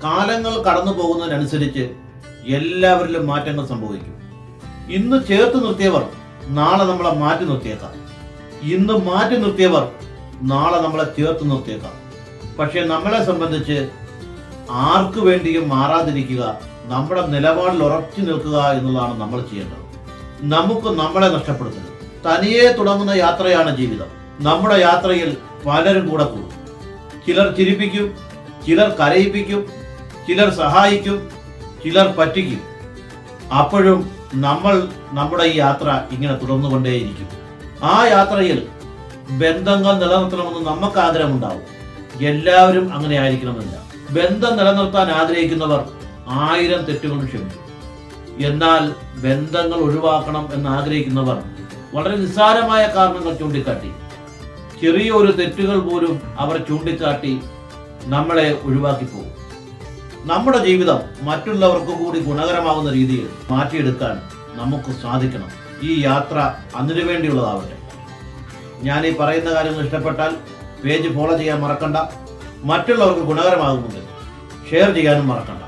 കാലങ്ങൾ കടന്നു പോകുന്നതിനനുസരിച്ച് എല്ലാവരിലും മാറ്റങ്ങൾ സംഭവിക്കും. ഇന്ന് ചേർത്ത് നിർത്തിയവർ നാളെ നമ്മളെ മാറ്റി നിർത്തിയേക്കാം. ഇന്ന് മാറ്റി നിർത്തിയവർ നാളെ നമ്മളെ ചേർത്ത് നിർത്തിയേക്കാം. പക്ഷെ നമ്മളെ സംബന്ധിച്ച് ആർക്കു വേണ്ടിയും മാറാതിരിക്കുക, നമ്മുടെ നിലപാടിൽ ഉറച്ചു നിൽക്കുക എന്നുള്ളതാണ് നമ്മൾ ചെയ്യേണ്ടത്. നമുക്ക് നമ്മളെ നഷ്ടപ്പെടുത്തരുത്. തനിയെ തുടങ്ങുന്ന യാത്രയാണ് ജീവിതം. നമ്മുടെ യാത്രയിൽ പലരും കൂടെ കൂടും. ചിലർ ചിരിപ്പിക്കും, ചിലർ കരയിപ്പിക്കും, ചിലർ സഹായിക്കും, ചിലർ പറ്റിക്കും. അപ്പോഴും നമ്മൾ നമ്മുടെ ഈ യാത്ര ഇങ്ങനെ തുടർന്നുകൊണ്ടേയിരിക്കും. ആ യാത്രയിൽ ബന്ധങ്ങൾ നിലനിർത്തണമെന്ന് നമുക്ക് ആഗ്രഹമുണ്ടാവും. എല്ലാവരും അങ്ങനെ ആയിരിക്കണമെന്നില്ല. ബന്ധം നിലനിർത്താൻ ആഗ്രഹിക്കുന്നവർ 1000 തെറ്റുകളും ക്ഷമിക്കും. എന്നാൽ ബന്ധങ്ങൾ ഒഴിവാക്കണം എന്ന് ആഗ്രഹിക്കുന്നവർ വളരെ നിസ്സാരമായ കാരണങ്ങൾ ചൂണ്ടിക്കാട്ടി, ചെറിയൊരു തെറ്റുകൾ പോലും അവർ ചൂണ്ടിക്കാട്ടി നമ്മളെ ഒഴിവാക്കി പോകും. നമ്മുടെ ജീവിതം മറ്റുള്ളവർക്ക് കൂടി ഗുണകരമാകുന്ന രീതിയിൽ മാറ്റിയെടുക്കാൻ നമുക്ക് സാധിക്കണം. ഈ യാത്ര അതിനു വേണ്ടിയുള്ളതാവട്ടെ. ഞാൻ ഈ പറയുന്ന കാര്യങ്ങൾ ഇഷ്ടപ്പെട്ടാൽ പേജ് ഫോളോ ചെയ്യാൻ മറക്കണ്ട. മറ്റുള്ളവർക്ക് ഗുണകരമാകുന്നുണ്ട് ഷെയർ ചെയ്യാനും മറക്കണ്ട.